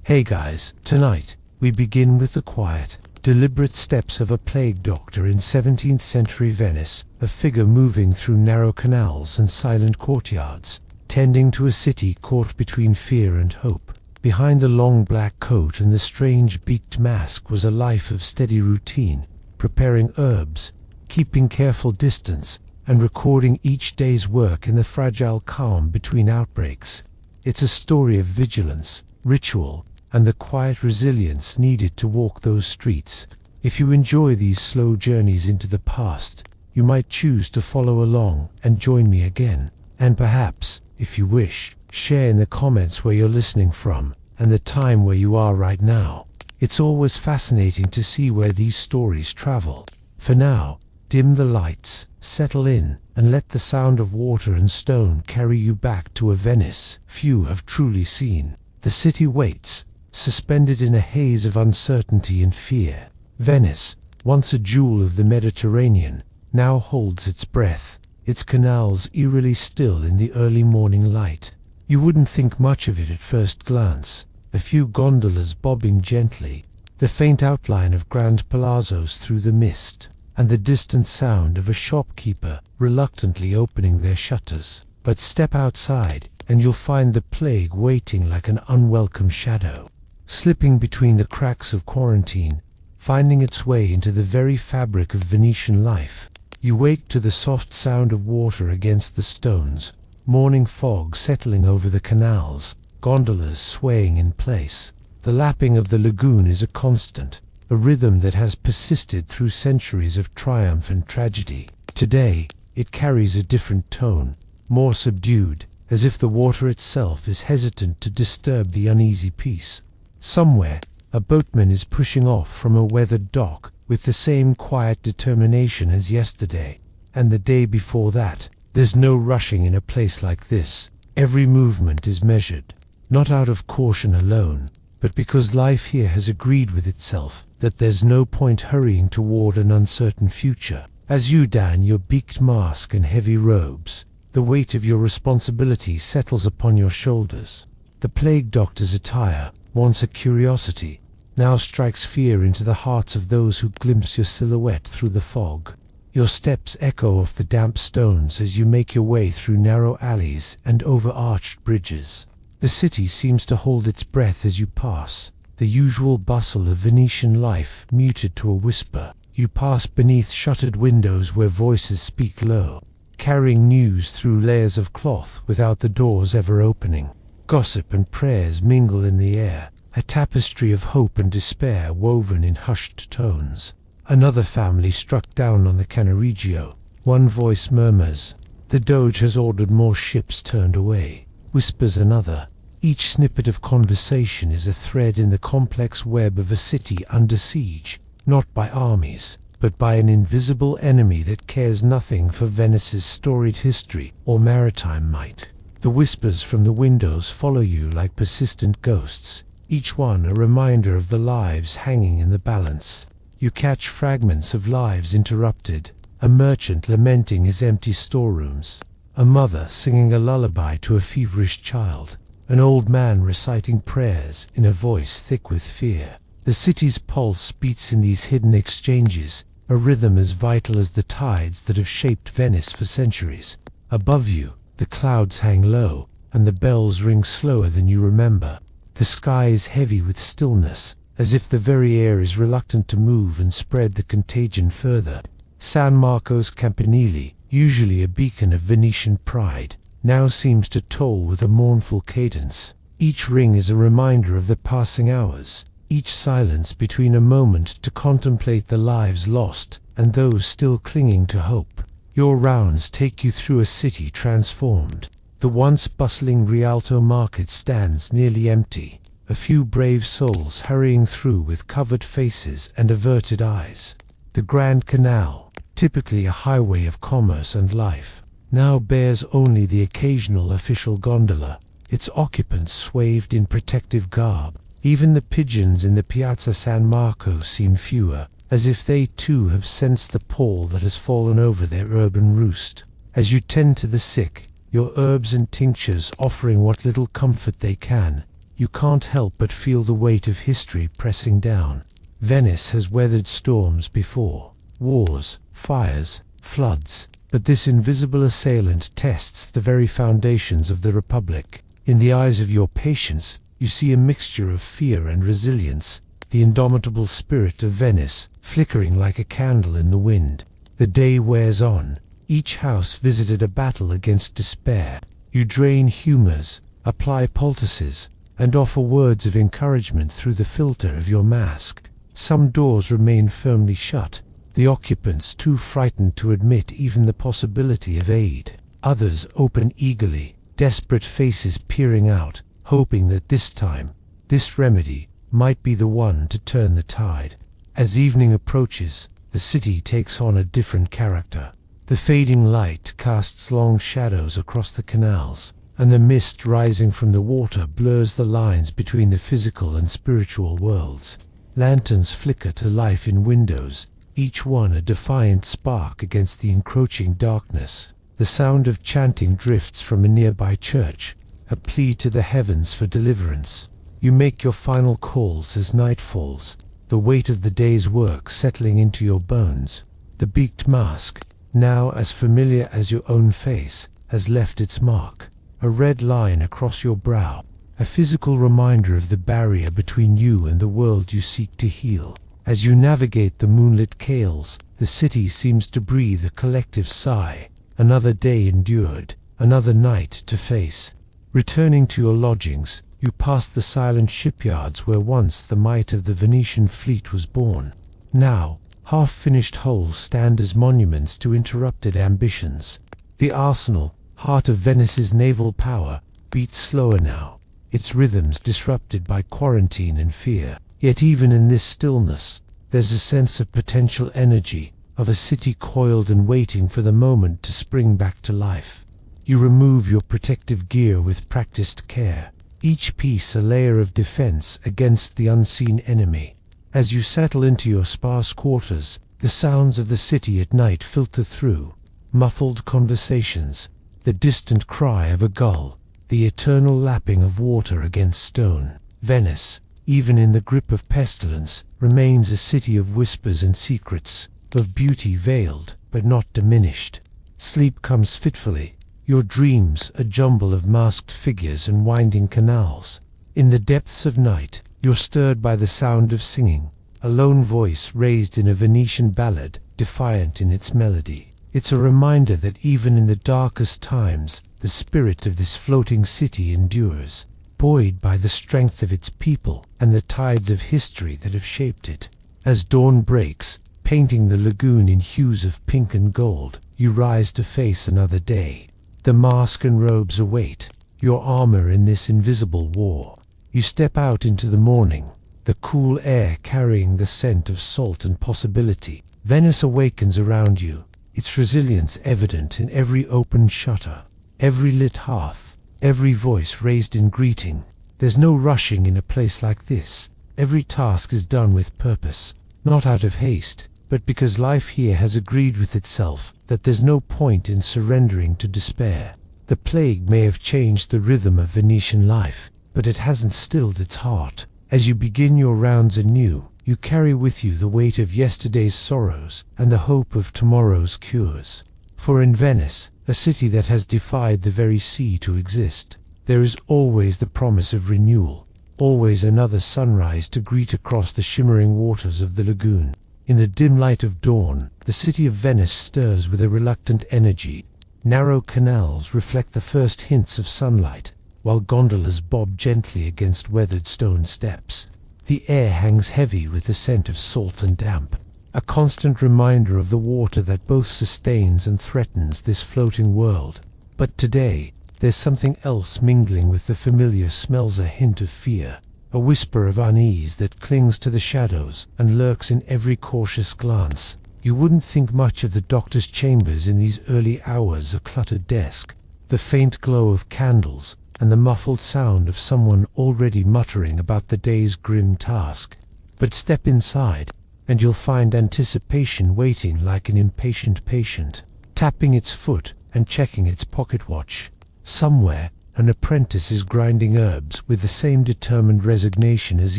Hey guys, tonight, we begin with the quiet, deliberate steps of a plague doctor in 17th century Venice, a figure moving through narrow canals and silent courtyards, tending to a city caught between fear and hope. Behind the long black coat and the strange beaked mask was a life of steady routine, preparing herbs, keeping careful distance, and recording each day's work in the fragile calm between outbreaks. It's a story of vigilance, ritual, and the quiet resilience needed to walk those streets. If you enjoy these slow journeys into the past, you might choose to follow along and join me again. And perhaps, if you wish, share in the comments where you're listening from and the time where you are right now. It's always fascinating to see where these stories travel. For now, dim the lights, settle in, and let the sound of water and stone carry you back to a Venice few have truly seen. The city waits, suspended in a haze of uncertainty and fear. Venice, once a jewel of the Mediterranean, now holds its breath, its canals eerily still in the early morning light. You wouldn't think much of it at first glance. A few gondolas bobbing gently, the faint outline of grand palazzos through the mist, and the distant sound of a shopkeeper reluctantly opening their shutters. But step outside, and you'll find the plague waiting like an unwelcome shadow, slipping between the cracks of quarantine, finding its way into the very fabric of Venetian life. You wake to the soft sound of water against the stones, morning fog settling over the canals, gondolas swaying in place. The lapping of the lagoon is a constant, a rhythm that has persisted through centuries of triumph and tragedy. Today, it carries a different tone, more subdued, as if the water itself is hesitant to disturb the uneasy peace. Somewhere, a boatman is pushing off from a weathered dock with the same quiet determination as yesterday, and the day before that. There's no rushing in a place like this. Every movement is measured, not out of caution alone, but because life here has agreed with itself that there's no point hurrying toward an uncertain future. As you don your beaked mask and heavy robes, the weight of your responsibility settles upon your shoulders. The plague doctor's attire, once a curiosity, now strikes fear into the hearts of those who glimpse your silhouette through the fog. Your steps echo off the damp stones as you make your way through narrow alleys and over arched bridges. The city seems to hold its breath as you pass, the usual bustle of Venetian life muted to a whisper. You pass beneath shuttered windows where voices speak low, carrying news through layers of cloth without the doors ever opening. Gossip and prayers mingle in the air, a tapestry of hope and despair woven in hushed tones. Another family struck down on the Cannaregio. One voice murmurs, "The Doge has ordered more ships turned away," whispers another. Each snippet of conversation is a thread in the complex web of a city under siege, not by armies, but by an invisible enemy that cares nothing for Venice's storied history or maritime might. The whispers from the windows follow you like persistent ghosts, each one a reminder of the lives hanging in the balance. You catch fragments of lives interrupted, a merchant lamenting his empty storerooms, a mother singing a lullaby to a feverish child, an old man reciting prayers in a voice thick with fear. The city's pulse beats in these hidden exchanges, a rhythm as vital as the tides that have shaped Venice for centuries. Above you, the clouds hang low, and the bells ring slower than you remember. The sky is heavy with stillness, as if the very air is reluctant to move and spread the contagion further. San Marco's campanile, usually a beacon of Venetian pride, now seems to toll with a mournful cadence. Each ring is a reminder of the passing hours, each silence between a moment to contemplate the lives lost and those still clinging to hope. Your rounds take you through a city transformed. The once bustling Rialto market stands nearly empty, a few brave souls hurrying through with covered faces and averted eyes. The Grand Canal, typically a highway of commerce and life, now bears only the occasional official gondola, its occupants swathed in protective garb. Even the pigeons in the Piazza San Marco seem fewer, as if they too have sensed the pall that has fallen over their urban roost. As you tend to the sick, your herbs and tinctures offering what little comfort they can, you can't help but feel the weight of history pressing down. Venice has weathered storms before, wars, fires, floods, but this invisible assailant tests the very foundations of the Republic. In the eyes of your patience, you see a mixture of fear and resilience, the indomitable spirit of Venice, flickering like a candle in the wind. The day wears on. Each house visited a battle against despair. You drain humors, apply poultices, and offer words of encouragement through the filter of your mask. Some doors remain firmly shut, the occupants too frightened to admit even the possibility of aid. Others open eagerly, desperate faces peering out, hoping that this time, this remedy, might be the one to turn the tide. As evening approaches, the city takes on a different character. The fading light casts long shadows across the canals, and the mist rising from the water blurs the lines between the physical and spiritual worlds. Lanterns flicker to life in windows, each one a defiant spark against the encroaching darkness. The sound of chanting drifts from a nearby church, a plea to the heavens for deliverance. You make your final calls as night falls, the weight of the day's work settling into your bones. The beaked mask, now as familiar as your own face, has left its mark, a red line across your brow, a physical reminder of the barrier between you and the world you seek to heal. As you navigate the moonlit cales, the city seems to breathe a collective sigh. Another day endured, another night to face. Returning to your lodgings, you pass the silent shipyards where once the might of the Venetian fleet was born. Now, half-finished hulls stand as monuments to interrupted ambitions. The arsenal, heart of Venice's naval power, beats slower now, its rhythms disrupted by quarantine and fear. Yet even in this stillness, there's a sense of potential energy, of a city coiled and waiting for the moment to spring back to life. You remove your protective gear with practiced care, each piece a layer of defense against the unseen enemy. As you settle into your sparse quarters, the sounds of the city at night filter through, muffled conversations, the distant cry of a gull, the eternal lapping of water against stone. Venice, even in the grip of pestilence, remains a city of whispers and secrets, of beauty veiled but not diminished. Sleep comes fitfully, your dreams a jumble of masked figures and winding canals. In the depths of night, you're stirred by the sound of singing, a lone voice raised in a Venetian ballad, defiant in its melody. It's a reminder that even in the darkest times, the spirit of this floating city endures, buoyed by the strength of its people and the tides of history that have shaped it. As dawn breaks, painting the lagoon in hues of pink and gold, you rise to face another day. The mask and robes await, your armor in this invisible war. You step out into the morning, the cool air carrying the scent of salt and possibility. Venice awakens around you, its resilience evident in every open shutter, every lit hearth, every voice raised in greeting. There's no rushing in a place like this. Every task is done with purpose, not out of haste, but because life here has agreed with itself that there's no point in surrendering to despair. The plague may have changed the rhythm of Venetian life, but it hasn't stilled its heart. As you begin your rounds anew, you carry with you the weight of yesterday's sorrows and the hope of tomorrow's cures. For in Venice, a city that has defied the very sea to exist, there is always the promise of renewal, always another sunrise to greet across the shimmering waters of the lagoon. In the dim light of dawn, the city of Venice stirs with a reluctant energy. Narrow canals reflect the first hints of sunlight, while gondolas bob gently against weathered stone steps. The air hangs heavy with the scent of salt and damp, a constant reminder of the water that both sustains and threatens this floating world. But today, there's something else mingling with the familiar smells, a hint of fear, a whisper of unease that clings to the shadows and lurks in every cautious glance. You wouldn't think much of the doctor's chambers in these early hours, a cluttered desk, the faint glow of candles, and the muffled sound of someone already muttering about the day's grim task. But step inside, and you'll find anticipation waiting like an impatient patient, tapping its foot and checking its pocket watch. Somewhere, An apprentice is grinding herbs with the same determined resignation as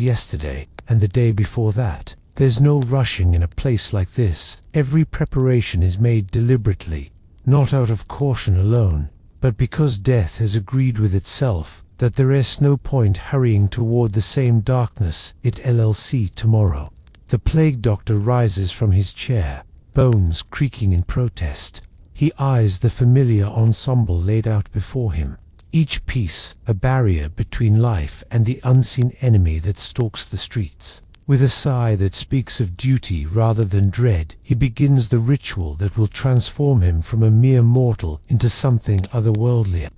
yesterday and the day before that. There's no rushing in a place like this. Every preparation is made deliberately, not out of caution alone, but because death has agreed with itself that there is no point hurrying toward the same darkness it LLC tomorrow. The plague doctor rises from his chair, bones creaking in protest. He eyes the familiar ensemble laid out before him, each piece a barrier between life and the unseen enemy that stalks the streets. With a sigh that speaks of duty rather than dread, he begins the ritual that will transform him from a mere mortal into something otherworldly. A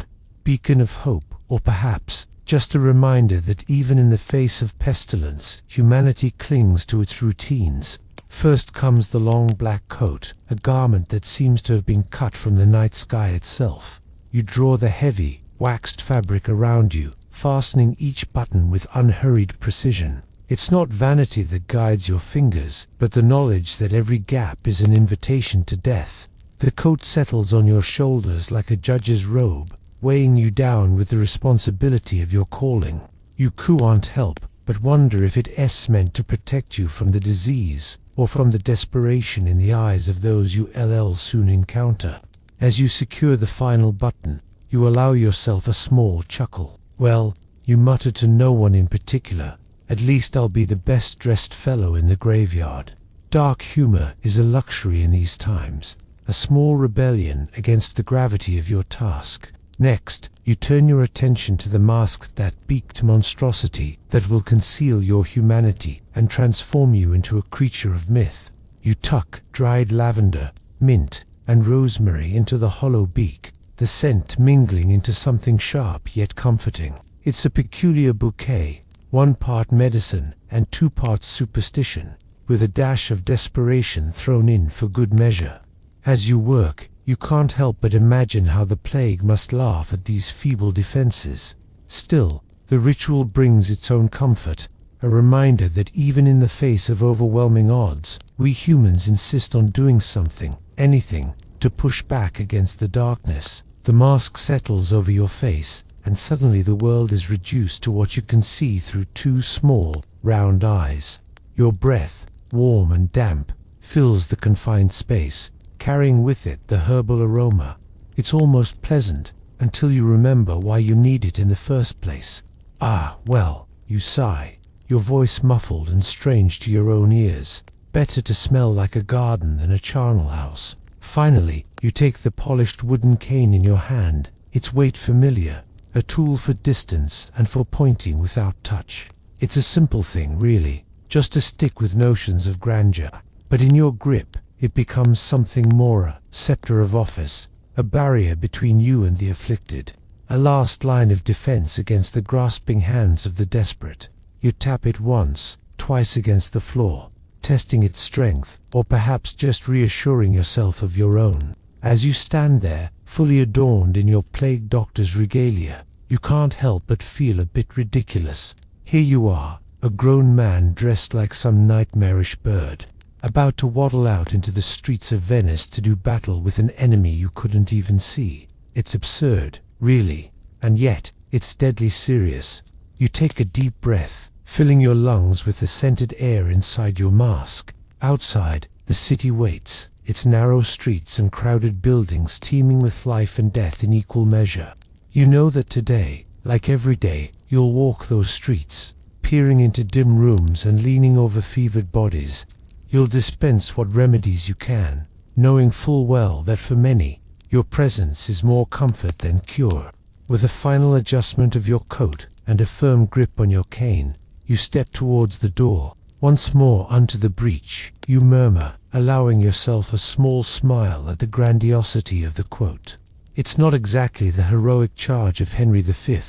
beacon of hope, or perhaps just a reminder that even in the face of pestilence, humanity clings to its routines. First comes the long black coat, a garment that seems to have been cut from the night sky itself. You draw the heavy, waxed fabric around you, fastening each button with unhurried precision. It's not vanity that guides your fingers, but the knowledge that every gap is an invitation to death. The coat settles on your shoulders like a judge's robe, weighing you down with the responsibility of your calling. You can't help but wonder if it's meant to protect you from the disease, or from the desperation in the eyes of those you soon encounter. As you secure the final button, you allow yourself a small chuckle. Well, you mutter to no one in particular, "At least I'll be the best-dressed fellow in the graveyard." Dark humor is a luxury in these times, a small rebellion against the gravity of your task. Next, you turn your attention to the mask, that beaked monstrosity that will conceal your humanity and transform you into a creature of myth. You tuck dried lavender, mint, and rosemary into the hollow beak, the scent mingling into something sharp yet comforting. It's a peculiar bouquet, 1 part medicine and 2 parts superstition, with a dash of desperation thrown in for good measure. As you work, you can't help but imagine how the plague must laugh at these feeble defenses. Still, the ritual brings its own comfort, a reminder that even in the face of overwhelming odds, we humans insist on doing something, anything, to push back against the darkness. The mask settles over your face, and suddenly the world is reduced to what you can see through 2 small, round eyes. Your breath, warm and damp, fills the confined space, carrying with it the herbal aroma. It's almost pleasant, until you remember why you need it in the first place. Well, you sigh, your voice muffled and strange to your own ears. Better to smell like a garden than a charnel house. Finally, you take the polished wooden cane in your hand, its weight familiar, a tool for distance and for pointing without touch. It's a simple thing, really, just a stick with notions of grandeur. But in your grip, it becomes something more, a scepter of office, a barrier between you and the afflicted, a last line of defense against the grasping hands of the desperate. You tap it once, twice against the floor, testing its strength, or perhaps just reassuring yourself of your own. As you stand there, fully adorned in your plague doctor's regalia, you can't help but feel a bit ridiculous. Here you are, a grown man dressed like some nightmarish bird, about to waddle out into the streets of Venice to do battle with an enemy you couldn't even see. It's absurd, really, and yet it's deadly serious. You take a deep breath, filling your lungs with the scented air inside your mask. Outside, the city waits, its narrow streets and crowded buildings teeming with life and death in equal measure. You know that today, like every day, you'll walk those streets, peering into dim rooms and leaning over fevered bodies. You'll dispense what remedies you can, knowing full well that for many, your presence is more comfort than cure. With a final adjustment of your coat and a firm grip on your cane, you step towards the door. Once more unto the breach, you murmur, allowing yourself a small smile at the grandiosity of the quote. It's not exactly the heroic charge of Henry V,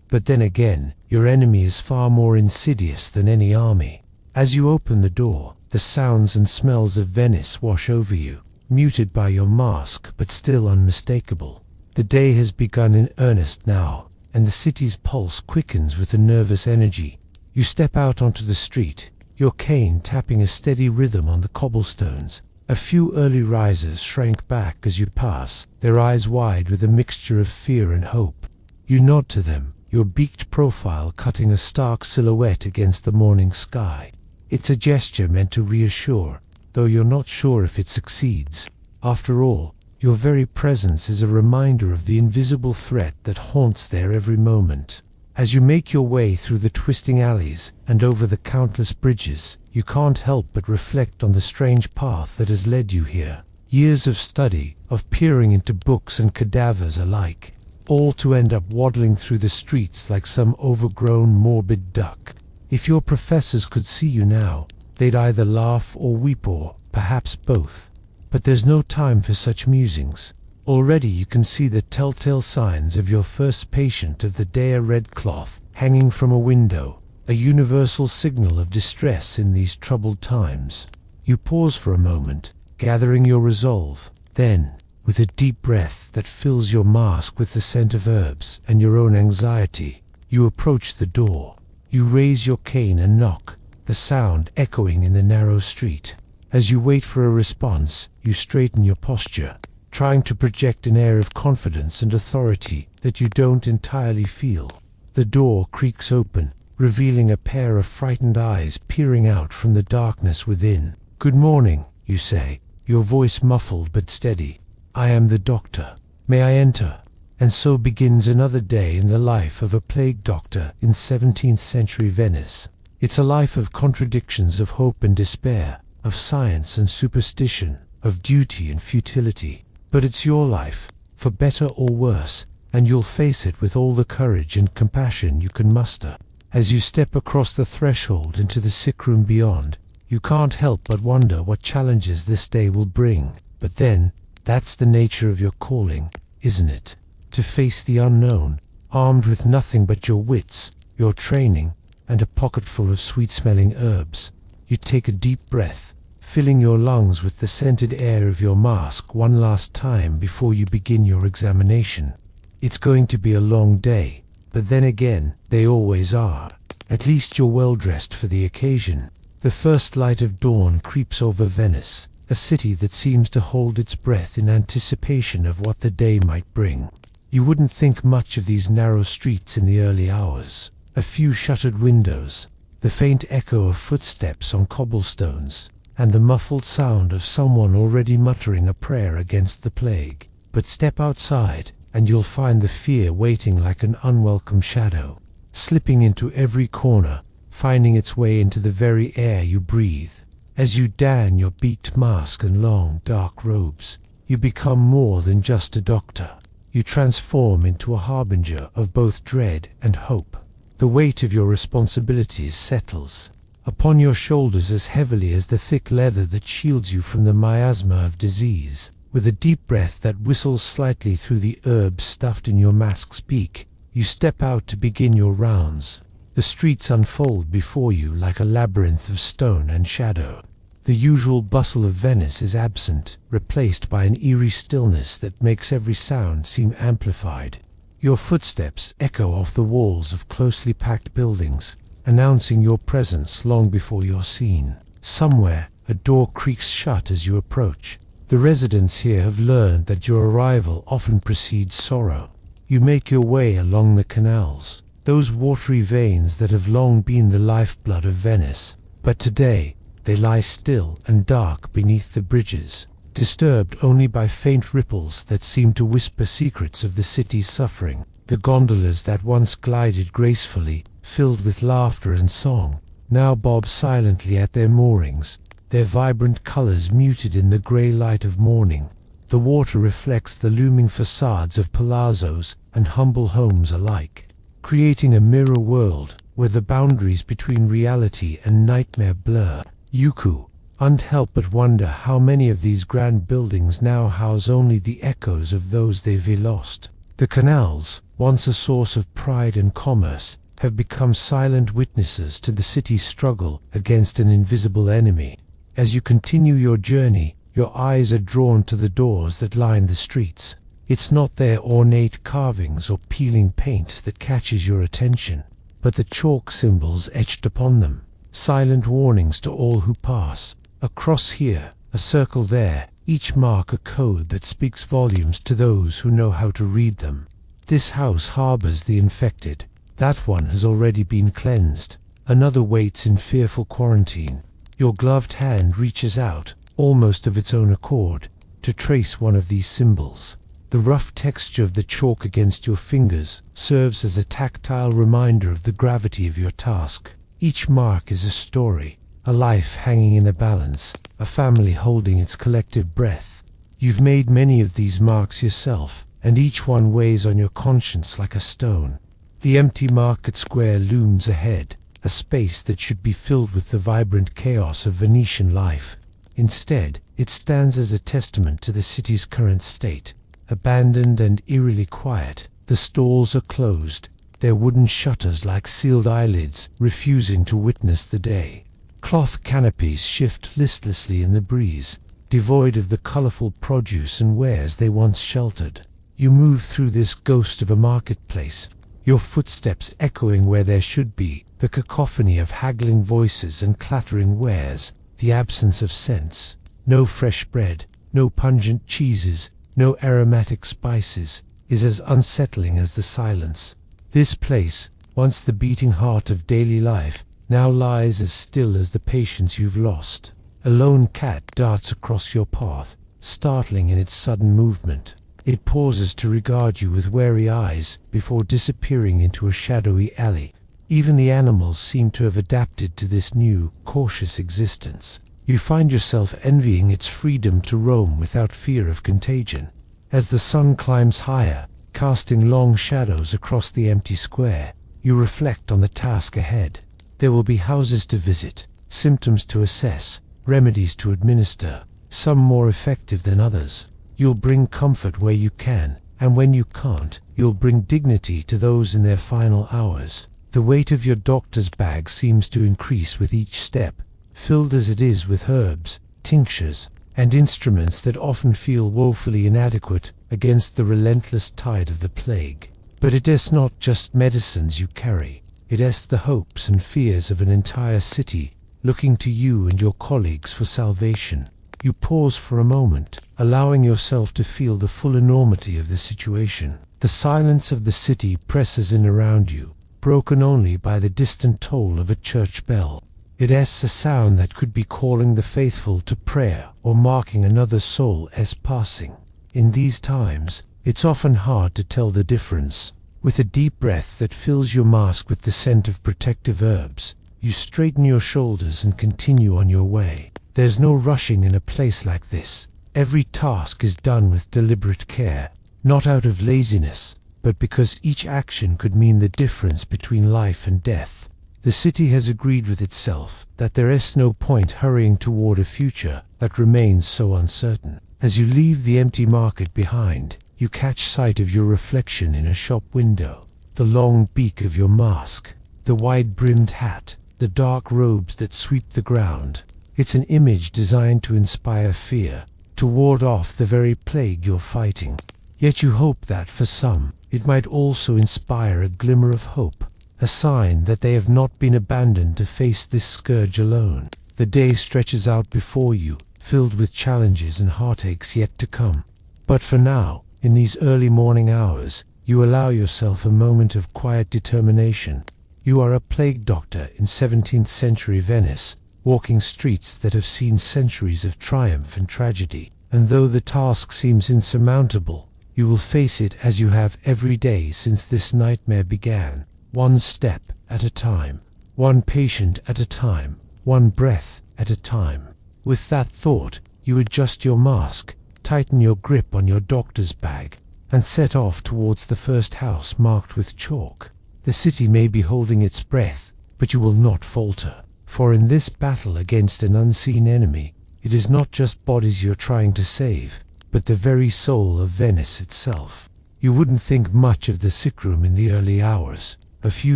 but then again, your enemy is far more insidious than any army. As you open the door, the sounds and smells of Venice wash over you, muted by your mask but still unmistakable. The day has begun in earnest now, and the city's pulse quickens with a nervous energy. You step out onto the street, your cane tapping a steady rhythm on the cobblestones. A few early risers shrank back as you pass, their eyes wide with a mixture of fear and hope. You nod to them, your beaked profile cutting a stark silhouette against the morning sky. It's a gesture meant to reassure, though you're not sure if it succeeds. After all, your very presence is a reminder of the invisible threat that haunts there every moment. As you make your way through the twisting alleys and over the countless bridges, you can't help but reflect on the strange path that has led you here. Years of study, of peering into books and cadavers alike, all to end up waddling through the streets like some overgrown morbid duck. If your professors could see you now, they'd either laugh or weep, or perhaps both. But there's no time for such musings. Already you can see the telltale signs of your first patient of the day, a red cloth hanging from a window, a universal signal of distress in these troubled times. You pause for a moment, gathering your resolve. Then, with a deep breath that fills your mask with the scent of herbs and your own anxiety, you approach the door. You raise your cane and knock, the sound echoing in the narrow street. As you wait for a response, you straighten your posture, trying to project an air of confidence and authority that you don't entirely feel. The door creaks open, revealing a pair of frightened eyes peering out from the darkness within. "Good morning," you say, your voice muffled but steady. "I am the doctor. May I enter?" And so begins another day in the life of a plague doctor in 17th century Venice. It's a life of contradictions, of hope and despair, of science and superstition, of duty and futility. But it's your life, for better or worse, and you'll face it with all the courage and compassion you can muster. As you step across the threshold into the sick room beyond, you can't help but wonder what challenges this day will bring. But then, that's the nature of your calling, isn't it? To face the unknown, armed with nothing but your wits, your training, and a pocket full of sweet-smelling herbs. You take a deep breath, filling your lungs with the scented air of your mask one last time before you begin your examination. It's going to be a long day, but then again, they always are. At least you're well dressed for the occasion. The first light of dawn creeps over Venice, a city that seems to hold its breath in anticipation of what the day might bring. You wouldn't think much of these narrow streets in the early hours. A few shuttered windows, the faint echo of footsteps on cobblestones, and the muffled sound of someone already muttering a prayer against the plague. But step outside, and you'll find the fear waiting like an unwelcome shadow, slipping into every corner, finding its way into the very air you breathe. As you don your beaked mask and long, dark robes, you become more than just a doctor. You transform into a harbinger of both dread and hope. The weight of your responsibilities settles upon your shoulders as heavily as the thick leather that shields you from the miasma of disease. With a deep breath that whistles slightly through the herbs stuffed in your mask's beak, you step out to begin your rounds. The streets unfold before you like a labyrinth of stone and shadow. The usual bustle of Venice is absent, replaced by an eerie stillness that makes every sound seem amplified. Your footsteps echo off the walls of closely packed buildings, announcing your presence long before you're seen. Somewhere, a door creaks shut as you approach. The residents here have learned that your arrival often precedes sorrow. You make your way along the canals, those watery veins that have long been the lifeblood of Venice. But today, they lie still and dark beneath the bridges, disturbed only by faint ripples that seem to whisper secrets of the city's suffering. The gondolas that once glided gracefully, filled with laughter and song, now bob silently at their moorings, their vibrant colors muted in the gray light of morning. The water reflects the looming facades of palazzos and humble homes alike, creating a mirror world where the boundaries between reality and nightmare blur. You can't help but wonder how many of these grand buildings now house only the echoes of those they've lost. The canals, once a source of pride and commerce, have become silent witnesses to the city's struggle against an invisible enemy. As you continue your journey, your eyes are drawn to the doors that line the streets. It's not their ornate carvings or peeling paint that catches your attention, but the chalk symbols etched upon them, silent warnings to all who pass. A cross here, a circle there, each mark a code that speaks volumes to those who know how to read them. This house harbors the infected. That one has already been cleansed. Another waits in fearful quarantine. Your gloved hand reaches out, almost of its own accord, to trace one of these symbols. The rough texture of the chalk against your fingers serves as a tactile reminder of the gravity of your task. Each mark is a story, a life hanging in the balance, a family holding its collective breath. You've made many of these marks yourself, and each one weighs on your conscience like a stone. The empty market square looms ahead, a space that should be filled with the vibrant chaos of Venetian life. Instead, it stands as a testament to the city's current state. Abandoned and eerily quiet, the stalls are closed, their wooden shutters like sealed eyelids, refusing to witness the day. Cloth canopies shift listlessly in the breeze, devoid of the colorful produce and wares they once sheltered. You move through this ghost of a marketplace, your footsteps echoing where there should be, the cacophony of haggling voices and clattering wares, the absence of scents. No fresh bread, no pungent cheeses, no aromatic spices, is as unsettling as the silence. This place, once the beating heart of daily life, now lies as still as the patience you've lost. A lone cat darts across your path, startling in its sudden movement. It pauses to regard you with wary eyes before disappearing into a shadowy alley. Even the animals seem to have adapted to this new, cautious existence. You find yourself envying its freedom to roam without fear of contagion. As the sun climbs higher, casting long shadows across the empty square, you reflect on the task ahead. There will be houses to visit, symptoms to assess, remedies to administer, some more effective than others. You'll bring comfort where you can, and when you can't, you'll bring dignity to those in their final hours. The weight of your doctor's bag seems to increase with each step, filled as it is with herbs, tinctures, and instruments that often feel woefully inadequate against the relentless tide of the plague. But it is not just medicines you carry, it is the hopes and fears of an entire city, looking to you and your colleagues for salvation. You pause for a moment, allowing yourself to feel the full enormity of the situation. The silence of the city presses in around you, broken only by the distant toll of a church bell. It is a sound that could be calling the faithful to prayer or marking another soul as passing. In these times, it's often hard to tell the difference. With a deep breath that fills your mask with the scent of protective herbs, you straighten your shoulders and continue on your way. There's no rushing in a place like this. Every task is done with deliberate care, not out of laziness, but because each action could mean the difference between life and death. The city has agreed with itself that there is no point hurrying toward a future that remains so uncertain. As you leave the empty market behind, you catch sight of your reflection in a shop window. The long beak of your mask, the wide-brimmed hat, the dark robes that sweep the ground. It's an image designed to inspire fear, to ward off the very plague you're fighting. Yet you hope that for some, it might also inspire a glimmer of hope. A sign that they have not been abandoned to face this scourge alone. The day stretches out before you, filled with challenges and heartaches yet to come. But for now, in these early morning hours, you allow yourself a moment of quiet determination. You are a plague doctor in 17th century Venice, walking streets that have seen centuries of triumph and tragedy. And though the task seems insurmountable, you will face it as you have every day since this nightmare began. One step at a time, one patient at a time, one breath at a time. With that thought, you adjust your mask, tighten your grip on your doctor's bag, and set off towards the first house marked with chalk. The city may be holding its breath, but you will not falter. For in this battle against an unseen enemy, it is not just bodies you're trying to save, but the very soul of Venice itself. You wouldn't think much of the sick room in the early hours. A few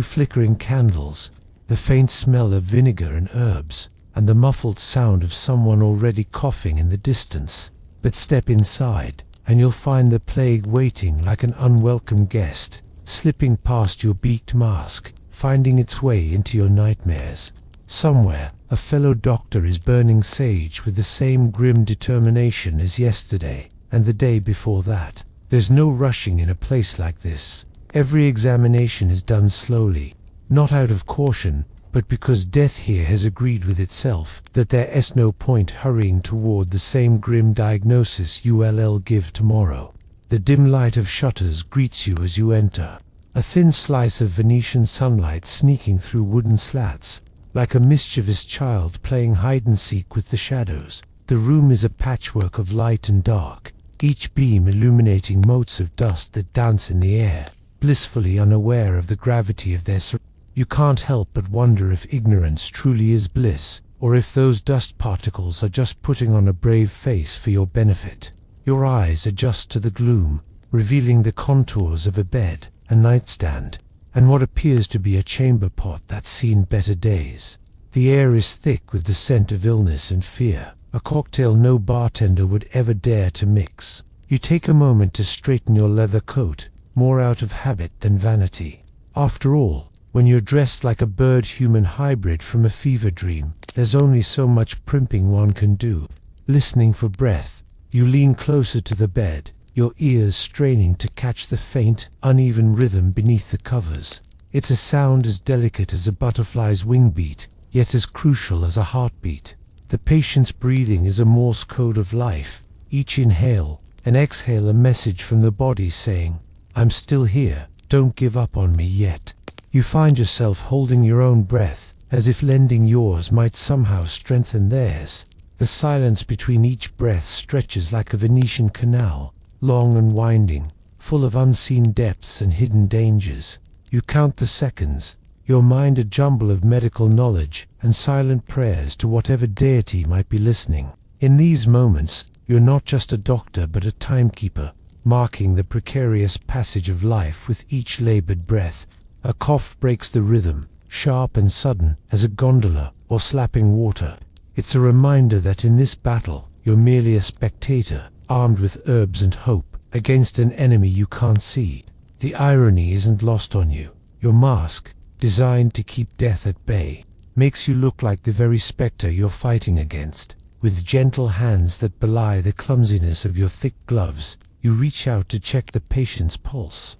flickering candles, the faint smell of vinegar and herbs, and the muffled sound of someone already coughing in the distance. But step inside, and you'll find the plague waiting like an unwelcome guest, slipping past your beaked mask, finding its way into your nightmares. Somewhere, a fellow doctor is burning sage with the same grim determination as yesterday, and the day before that. There's no rushing in a place like this. Every examination is done slowly, not out of caution, but because death here has agreed with itself that there is no point hurrying toward the same grim diagnosis you'll give tomorrow. The dim light of shutters greets you as you enter. A thin slice of Venetian sunlight sneaking through wooden slats, like a mischievous child playing hide-and-seek with the shadows. The room is a patchwork of light and dark, each beam illuminating motes of dust that dance in the air, blissfully unaware of the gravity of their surroundings. You can't help but wonder if ignorance truly is bliss, or if those dust particles are just putting on a brave face for your benefit. Your eyes adjust to the gloom, revealing the contours of a bed, a nightstand, and what appears to be a chamber pot that's seen better days. The air is thick with the scent of illness and fear, a cocktail no bartender would ever dare to mix. You take a moment to straighten your leather coat, more out of habit than vanity. After all, when you're dressed like a bird-human hybrid from a fever dream, there's only so much primping one can do. Listening for breath, you lean closer to the bed, your ears straining to catch the faint, uneven rhythm beneath the covers. It's a sound as delicate as a butterfly's wing beat, yet as crucial as a heartbeat. The patient's breathing is a Morse code of life, each inhale and exhale a message from the body saying, "I'm still here, don't give up on me yet." You find yourself holding your own breath, as if lending yours might somehow strengthen theirs. The silence between each breath stretches like a Venetian canal, long and winding, full of unseen depths and hidden dangers. You count the seconds, your mind a jumble of medical knowledge and silent prayers to whatever deity might be listening. In these moments, you're not just a doctor but a timekeeper, marking the precarious passage of life with each labored breath. A cough breaks the rhythm, sharp and sudden as a gondola or slapping water. It's a reminder that in this battle, you're merely a spectator, armed with herbs and hope, against an enemy you can't see. The irony isn't lost on you. Your mask, designed to keep death at bay, makes you look like the very specter you're fighting against. With gentle hands that belie the clumsiness of your thick gloves, you reach out to check the patient's pulse.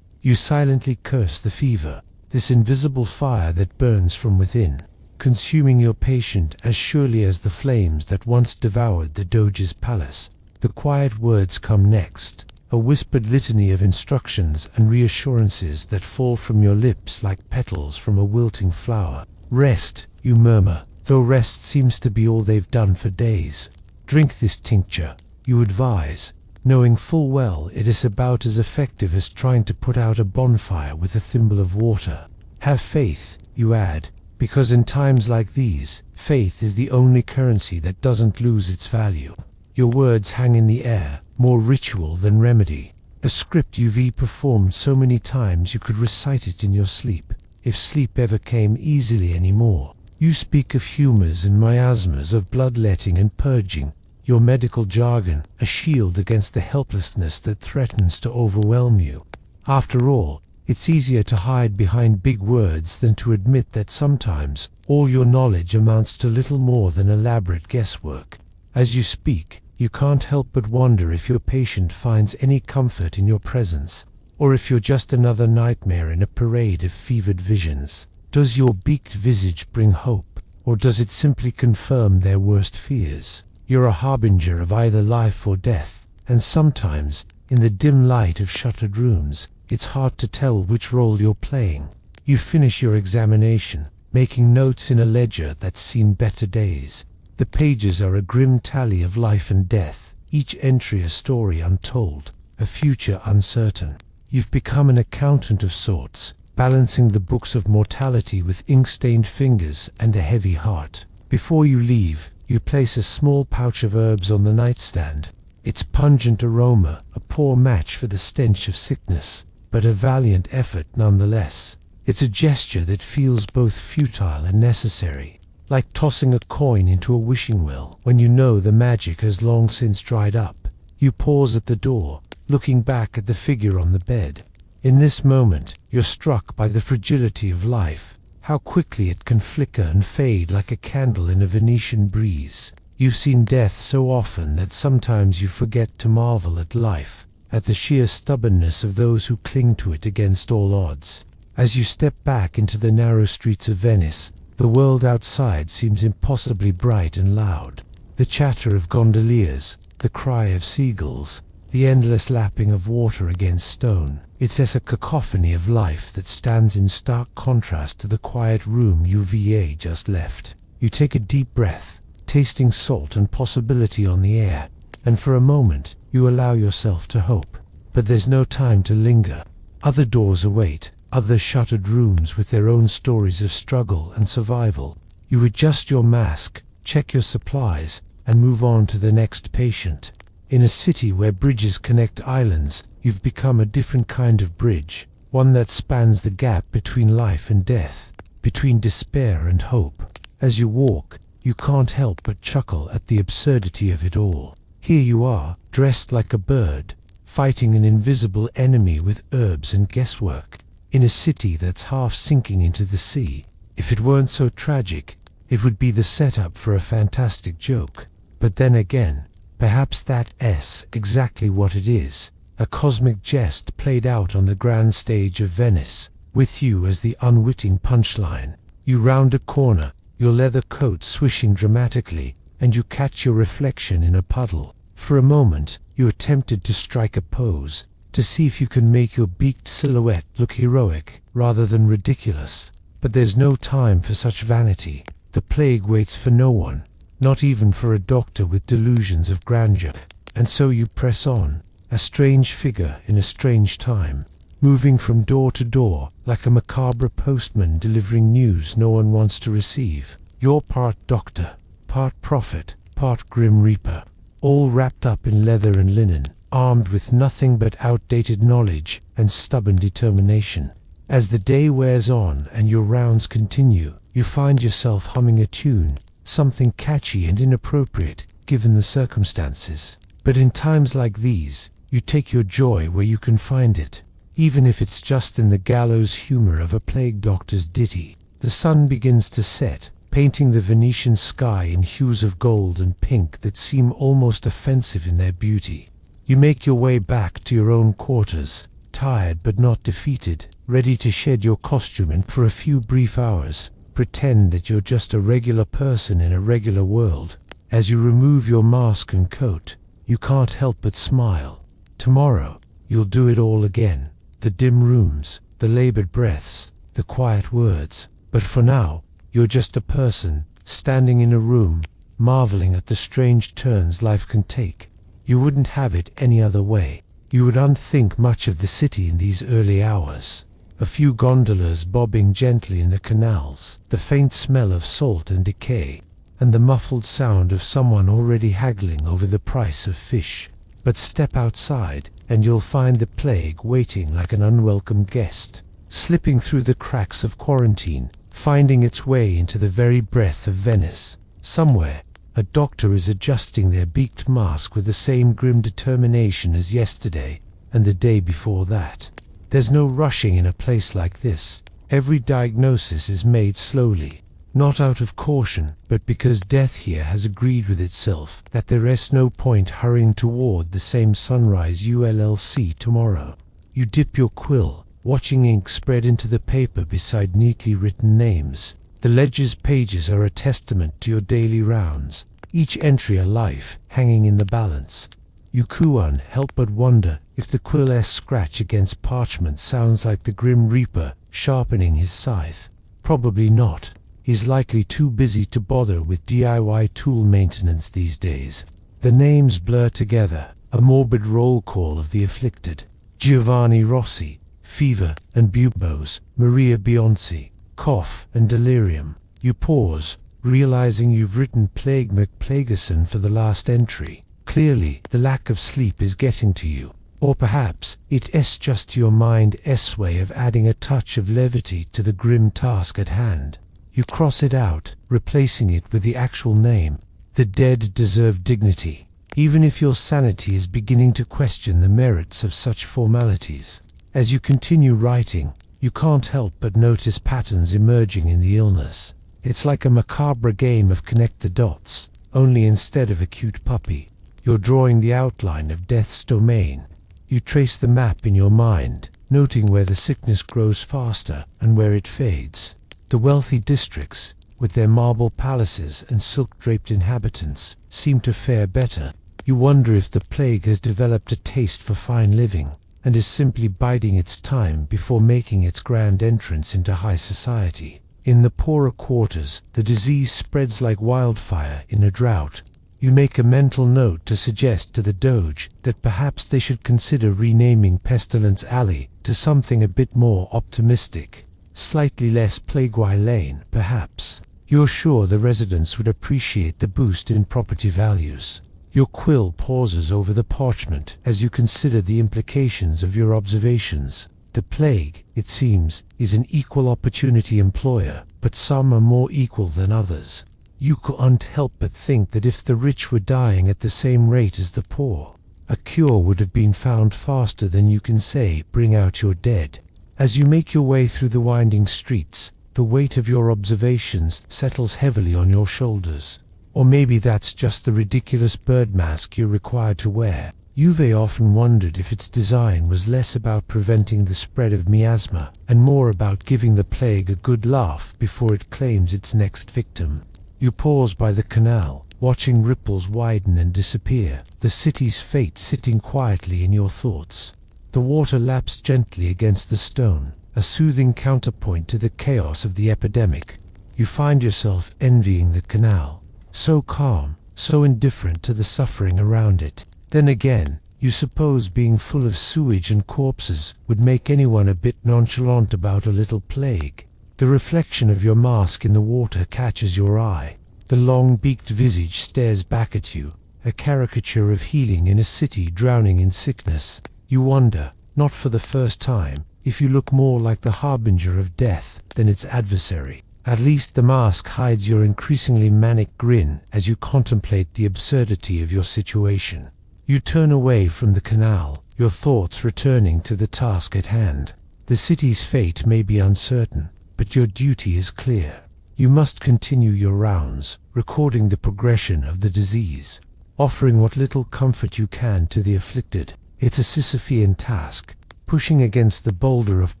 You silently curse the fever, this invisible fire that burns from within, consuming your patient as surely as the flames that once devoured the Doge's palace. The quiet words come next, a whispered litany of instructions and reassurances that fall from your lips like petals from a wilting flower. "Rest," you murmur, though rest seems to be all they've done for days. "Drink this tincture," you advise, knowing full well it is about as effective as trying to put out a bonfire with a thimble of water. "Have faith," you add, because in times like these, faith is the only currency that doesn't lose its value. Your words hang in the air, more ritual than remedy, a script you've performed so many times you could recite it in your sleep, if sleep ever came easily anymore. You speak of humors and miasmas, of bloodletting and purging, your medical jargon a shield against the helplessness that threatens to overwhelm you. After all, it's easier to hide behind big words than to admit that sometimes all your knowledge amounts to little more than elaborate guesswork. As you speak, you can't help but wonder if your patient finds any comfort in your presence, or if you're just another nightmare in a parade of fevered visions. Does your beaked visage bring hope, or does it simply confirm their worst fears? You're a harbinger of either life or death, and sometimes, in the dim light of shuttered rooms, it's hard to tell which role you're playing. You finish your examination, making notes in a ledger that's seen better days. The pages are a grim tally of life and death, each entry a story untold, a future uncertain. You've become an accountant of sorts, balancing the books of mortality with ink-stained fingers and a heavy heart. Before you leave, you place a small pouch of herbs on the nightstand. Its pungent aroma, a poor match for the stench of sickness, but a valiant effort nonetheless. It's a gesture that feels both futile and necessary, like tossing a coin into a wishing well when you know the magic has long since dried up. You pause at the door, looking back at the figure on the bed. In this moment, you're struck by the fragility of life, how quickly it can flicker and fade like a candle in a Venetian breeze. You've seen death so often that sometimes you forget to marvel at life, at the sheer stubbornness of those who cling to it against all odds. As you step back into the narrow streets of Venice, the world outside seems impossibly bright and loud. The chatter of gondoliers, the cry of seagulls, the endless lapping of water against stone. It's as a cacophony of life that stands in stark contrast to the quiet room UVA just left. You take a deep breath, tasting salt and possibility on the air, and for a moment you allow yourself to hope. But there's no time to linger. Other doors await, other shuttered rooms with their own stories of struggle and survival. You adjust your mask, check your supplies, and move on to the next patient. In a city where bridges connect islands, you've become a different kind of bridge, one that spans the gap between life and death, between despair and hope. As you walk, you can't help but chuckle at the absurdity of it all. Here you are, dressed like a bird, fighting an invisible enemy with herbs and guesswork, in a city that's half sinking into the sea. If it weren't so tragic, it would be the setup for a fantastic joke. But then again, perhaps that's exactly what it is, a cosmic jest played out on the grand stage of Venice, with you as the unwitting punchline. You round a corner, your leather coat swishing dramatically, and you catch your reflection in a puddle. For a moment, you are tempted to strike a pose, to see if you can make your beaked silhouette look heroic rather than ridiculous. But there's no time for such vanity. The plague waits for no one, not even for a doctor with delusions of grandeur. And so you press on, a strange figure in a strange time, moving from door to door like a macabre postman delivering news no one wants to receive. You're part doctor, part prophet, part grim reaper, all wrapped up in leather and linen, armed with nothing but outdated knowledge and stubborn determination. As the day wears on and your rounds continue, you find yourself humming a tune, something catchy and inappropriate given the circumstances. But in times like these, you take your joy where you can find it, even if it's just in the gallows humor of a plague doctor's ditty. The sun begins to set, painting the Venetian sky in hues of gold and pink that seem almost offensive in their beauty. You make your way back to your own quarters, tired but not defeated, ready to shed your costume and for a few brief hours pretend that you're just a regular person in a regular world. As you remove your mask and coat, you can't help but smile. Tomorrow, you'll do it all again. The dim rooms, the labored breaths, the quiet words. But for now, you're just a person, standing in a room, marveling at the strange turns life can take. You wouldn't have it any other way. You would unthink much of the city in these early hours. A few gondolas bobbing gently in the canals, the faint smell of salt and decay, and the muffled sound of someone already haggling over the price of fish. But step outside, and you'll find the plague waiting like an unwelcome guest, slipping through the cracks of quarantine, finding its way into the very breath of Venice. Somewhere, a doctor is adjusting their beaked mask with the same grim determination as yesterday and the day before that. There's no rushing in a place like this. Every diagnosis is made slowly, not out of caution, but because death here has agreed with itself that there is no point hurrying toward the same sunrise ULLC tomorrow. You dip your quill, watching ink spread into the paper beside neatly written names. The ledger's pages are a testament to your daily rounds, each entry a life hanging in the balance. You can't help but wonder if the quill's scratch against parchment sounds like the Grim Reaper sharpening his scythe. Probably not. He's likely too busy to bother with DIY tool maintenance these days. The names blur together, a morbid roll call of the afflicted. Giovanni Rossi, fever and buboes, Maria Bionci, cough and delirium. You pause, realizing you've written Plague McPlagueson for the last entry. Clearly, the lack of sleep is getting to you. Or perhaps it's just your mind's way of adding a touch of levity to the grim task at hand. You cross it out, replacing it with the actual name. The dead deserve dignity, even if your sanity is beginning to question the merits of such formalities. As you continue writing, you can't help but notice patterns emerging in the illness. It's like a macabre game of connect the dots. only instead of a cute puppy, you're drawing the outline of death's domain. You trace the map in your mind, noting where the sickness grows faster and where it fades. The wealthy districts, with their marble palaces and silk-draped inhabitants, seem to fare better. You wonder if the plague has developed a taste for fine living, and is simply biding its time before making its grand entrance into high society. In the poorer quarters, the disease spreads like wildfire in a drought. You make a mental note to suggest to the Doge that perhaps they should consider renaming Pestilence Alley to something a bit more optimistic. Slightly less plague-y lane, perhaps. You're sure the residents would appreciate the boost in property values. Your quill pauses over the parchment as you consider the implications of your observations. The plague, it seems, is an equal opportunity employer, but some are more equal than others. You can't help but think that if the rich were dying at the same rate as the poor, a cure would have been found faster than you can say, "Bring out your dead." As you make your way through the winding streets, the weight of your observations settles heavily on your shoulders. Or maybe that's just the ridiculous bird mask you're required to wear. You've often wondered if its design was less about preventing the spread of miasma and more about giving the plague a good laugh before it claims its next victim. You pause by the canal, watching ripples widen and disappear, the city's fate sitting quietly in your thoughts. The water laps gently against the stone, a soothing counterpoint to the chaos of the epidemic. You find yourself envying the canal, so calm, so indifferent to the suffering around it. Then again, you suppose being full of sewage and corpses would make anyone a bit nonchalant about a little plague. The reflection of your mask in the water catches your eye. The long-beaked visage stares back at you, a caricature of healing in a city drowning in sickness. You wonder, not for the first time, if you look more like the harbinger of death than its adversary. At least the mask hides your increasingly manic grin as you contemplate the absurdity of your situation. You turn away from the canal, your thoughts returning to the task at hand. The city's fate may be uncertain, but your duty is clear. You must continue your rounds, recording the progression of the disease, offering what little comfort you can to the afflicted. It's a Sisyphean task, pushing against the boulder of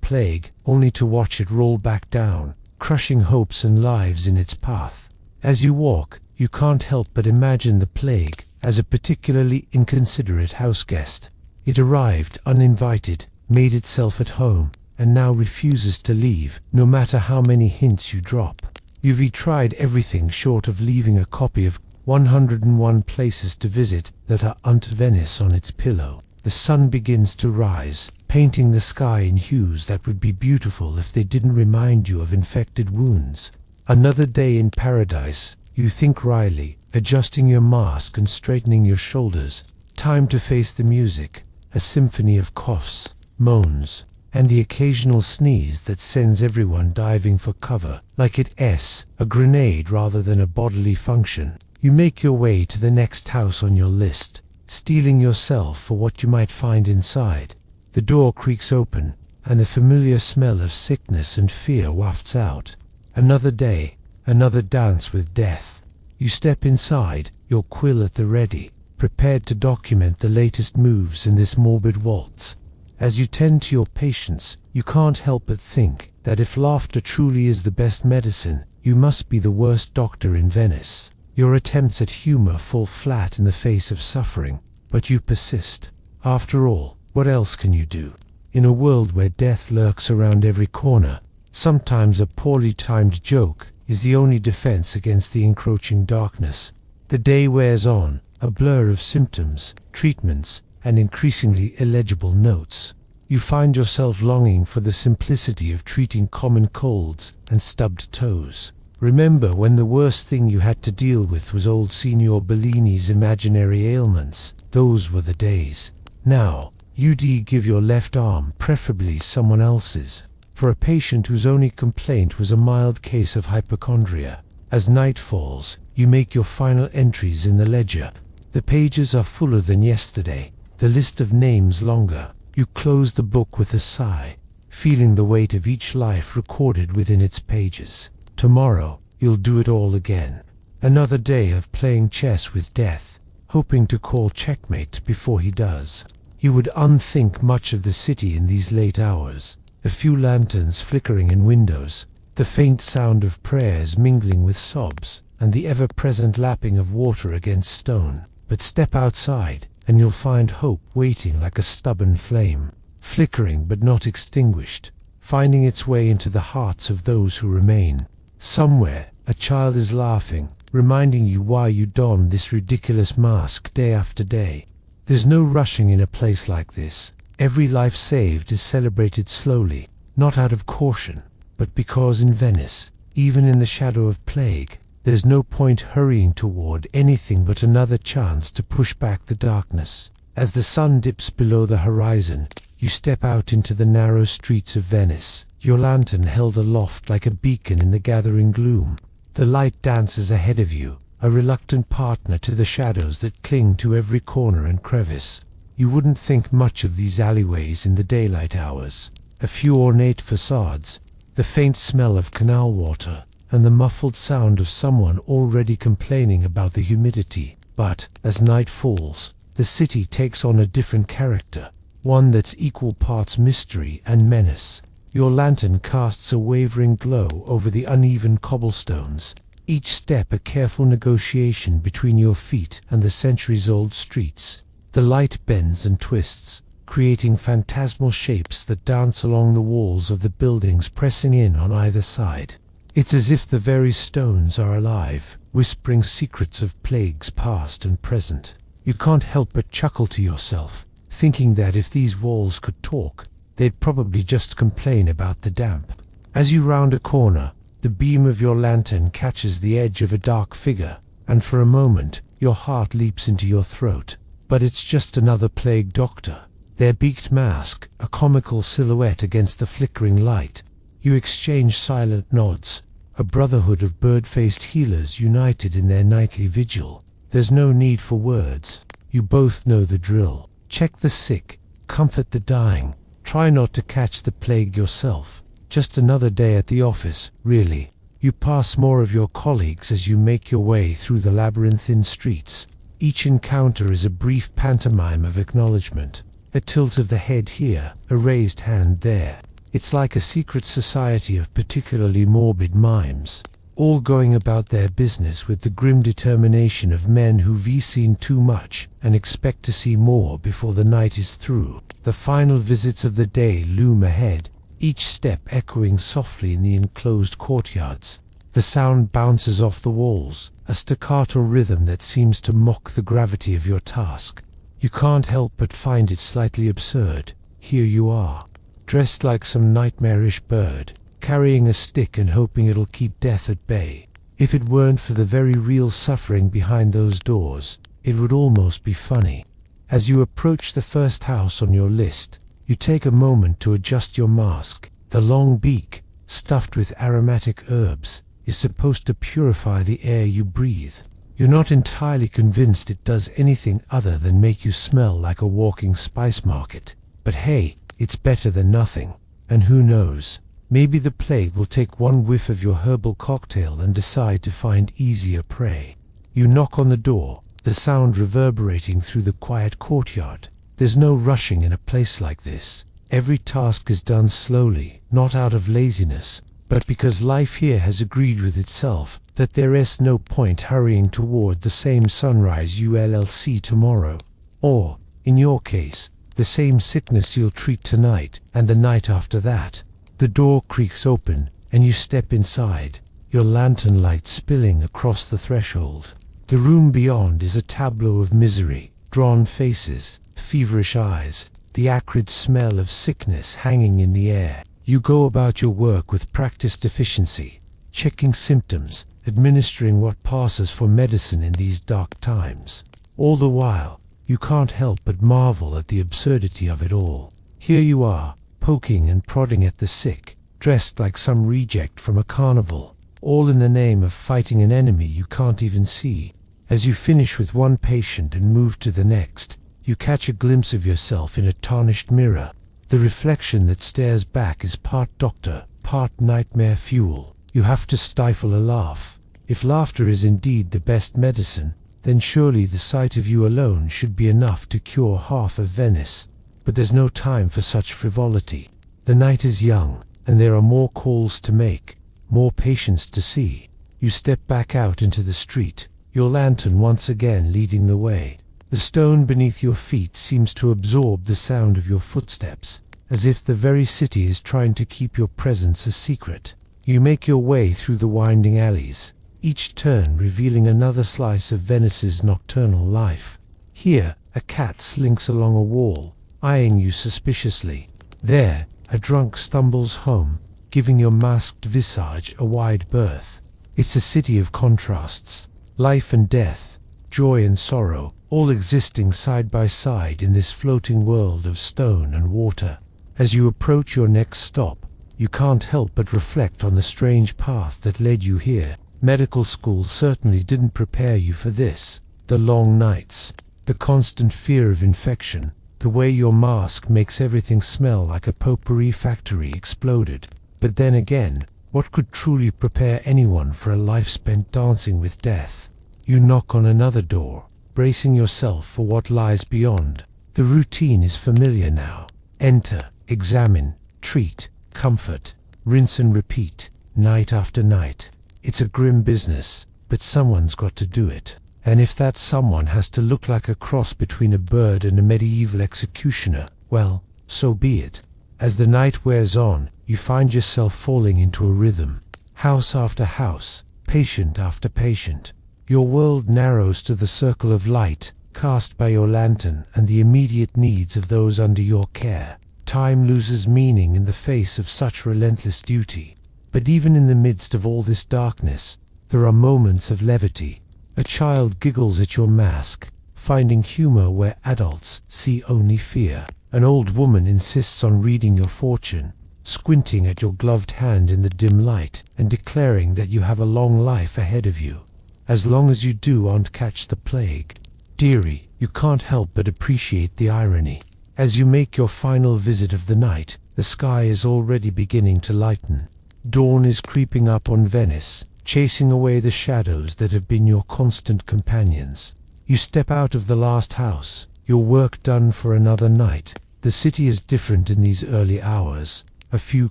plague only to watch it roll back down, crushing hopes and lives in its path. As you walk, you can't help but imagine the plague as a particularly inconsiderate houseguest. It arrived uninvited, made itself at home, and now refuses to leave, no matter how many hints you drop. You've tried everything short of leaving a copy of 101 Places to Visit that are unto Venice on its pillow. The sun begins to rise, painting the sky in hues that would be beautiful if they didn't remind you of infected wounds. Another day in paradise, you think wryly, adjusting your mask and straightening your shoulders. Time to face the music, a symphony of coughs, moans, and the occasional sneeze that sends everyone diving for cover, like it's a grenade rather than a bodily function. You make your way to the next house on your list, steeling yourself for what you might find inside. The door creaks open, and the familiar smell of sickness and fear wafts out. Another day, another dance with death. You step inside, your quill at the ready, prepared to document the latest moves in this morbid waltz. As you tend to your patients, you can't help but think that if laughter truly is the best medicine, you must be the worst doctor in Venice. Your attempts at humor fall flat in the face of suffering, but you persist. After all, what else can you do? In a world where death lurks around every corner, sometimes a poorly timed joke is the only defense against the encroaching darkness. The day wears on, a blur of symptoms, treatments, and increasingly illegible notes. You find yourself longing for the simplicity of treating common colds and stubbed toes. Remember when the worst thing you had to deal with was old Signor Bellini's imaginary ailments? Those were the days. Now, you'd give your left arm, preferably someone else's, for a patient whose only complaint was a mild case of hypochondria. As night falls, you make your final entries in the ledger. The pages are fuller than yesterday, the list of names longer. You close the book with a sigh, feeling the weight of each life recorded within its pages. Tomorrow, you'll do it all again. Another day of playing chess with death, hoping to call checkmate before he does. You would unthink much of the city in these late hours. A few lanterns flickering in windows, the faint sound of prayers mingling with sobs, and the ever-present lapping of water against stone. But step outside, and you'll find hope waiting like a stubborn flame, flickering but not extinguished, finding its way into the hearts of those who remain. Somewhere, a child is laughing, reminding you why you don this ridiculous mask day after day. There's no rushing in a place like this. Every life saved is celebrated slowly, not out of caution, but because in Venice, even in the shadow of plague, there's no point hurrying toward anything but another chance to push back the darkness. As the sun dips below the horizon, you step out into the narrow streets of Venice, your lantern held aloft like a beacon in the gathering gloom. The light dances ahead of you, a reluctant partner to the shadows that cling to every corner and crevice. You wouldn't think much of these alleyways in the daylight hours. A few ornate facades, the faint smell of canal water, and the muffled sound of someone already complaining about the humidity. But, as night falls, the city takes on a different character, one that's equal parts mystery and menace. Your lantern casts a wavering glow over the uneven cobblestones, each step a careful negotiation between your feet and the centuries-old streets. The light bends and twists, creating phantasmal shapes that dance along the walls of the buildings pressing in on either side. It's as if the very stones are alive, whispering secrets of plagues past and present. You can't help but chuckle to yourself, thinking that if these walls could talk, they'd probably just complain about the damp. As you round a corner, the beam of your lantern catches the edge of a dark figure, and for a moment, your heart leaps into your throat. But it's just another plague doctor, their beaked mask, a comical silhouette against the flickering light. You exchange silent nods, a brotherhood of bird-faced healers united in their nightly vigil. There's no need for words. You both know the drill. Check the sick, comfort the dying. Try not to catch the plague yourself. Just another day at the office, really. You pass more of your colleagues as you make your way through the labyrinthine streets. Each encounter is a brief pantomime of acknowledgement. A tilt of the head here, a raised hand there. It's like a secret society of particularly morbid mimes, all going about their business with the grim determination of men who've seen too much and expect to see more before the night is through. The final visits of the day loom ahead, each step echoing softly in the enclosed courtyards. The sound bounces off the walls, a staccato rhythm that seems to mock the gravity of your task. You can't help but find it slightly absurd. Here you are, dressed like some nightmarish bird, carrying a stick and hoping it'll keep death at bay. If it weren't for the very real suffering behind those doors, it would almost be funny. As you approach the first house on your list, you take a moment to adjust your mask. The long beak, stuffed with aromatic herbs, is supposed to purify the air you breathe. You're not entirely convinced it does anything other than make you smell like a walking spice market. But hey, it's better than nothing. And who knows, maybe the plague will take one whiff of your herbal cocktail and decide to find easier prey. You knock on the door, the sound reverberating through the quiet courtyard. There's no rushing in a place like this. Every task is done slowly, not out of laziness, but because life here has agreed with itself that there is no point hurrying toward the same sunrise you'll see tomorrow. Or, in your case, the same sickness you'll treat tonight and the night after that. The door creaks open, and you step inside, your lantern light spilling across the threshold. The room beyond is a tableau of misery, drawn faces, feverish eyes, the acrid smell of sickness hanging in the air. You go about your work with practiced efficiency, checking symptoms, administering what passes for medicine in these dark times. All the while, you can't help but marvel at the absurdity of it all. Here you are, poking and prodding at the sick, dressed like some reject from a carnival, all in the name of fighting an enemy you can't even see. As you finish with one patient and move to the next, you catch a glimpse of yourself in a tarnished mirror. The reflection that stares back is part doctor, part nightmare fuel. You have to stifle a laugh. If laughter is indeed the best medicine, then surely the sight of you alone should be enough to cure half of Venice. But there's no time for such frivolity. The night is young, and there are more calls to make, more patients to see. You step back out into the street, your lantern once again leading the way. The stone beneath your feet seems to absorb the sound of your footsteps, as if the very city is trying to keep your presence a secret. You make your way through the winding alleys, each turn revealing another slice of Venice's nocturnal life. Here, a cat slinks along a wall, eyeing you suspiciously. There, a drunk stumbles home, giving your masked visage a wide berth. It's a city of contrasts, life and death, joy and sorrow, all existing side by side in this floating world of stone and water. As you approach your next stop, you can't help but reflect on the strange path that led you here. Medical school certainly didn't prepare you for this. The long nights, the constant fear of infection, the way your mask makes everything smell like a potpourri factory exploded. But then again, what could truly prepare anyone for a life spent dancing with death? You knock on another door, bracing yourself for what lies beyond. The routine is familiar now. Enter, examine, treat, comfort, rinse and repeat, night after night. It's a grim business, but someone's got to do it. And if that someone has to look like a cross between a bird and a medieval executioner, well, so be it. As the night wears on, you find yourself falling into a rhythm. House after house, patient after patient. Your world narrows to the circle of light cast by your lantern and the immediate needs of those under your care. Time loses meaning in the face of such relentless duty. But even in the midst of all this darkness, there are moments of levity. A child giggles at your mask, finding humor where adults see only fear. An old woman insists on reading your fortune, squinting at your gloved hand in the dim light and declaring that you have a long life ahead of you. As long as you don't catch the plague. Dearie, you can't help but appreciate the irony. As you make your final visit of the night, the sky is already beginning to lighten. Dawn is creeping up on Venice, chasing away the shadows that have been your constant companions. You step out of the last house, your work done for another night. The city is different in these early hours, a few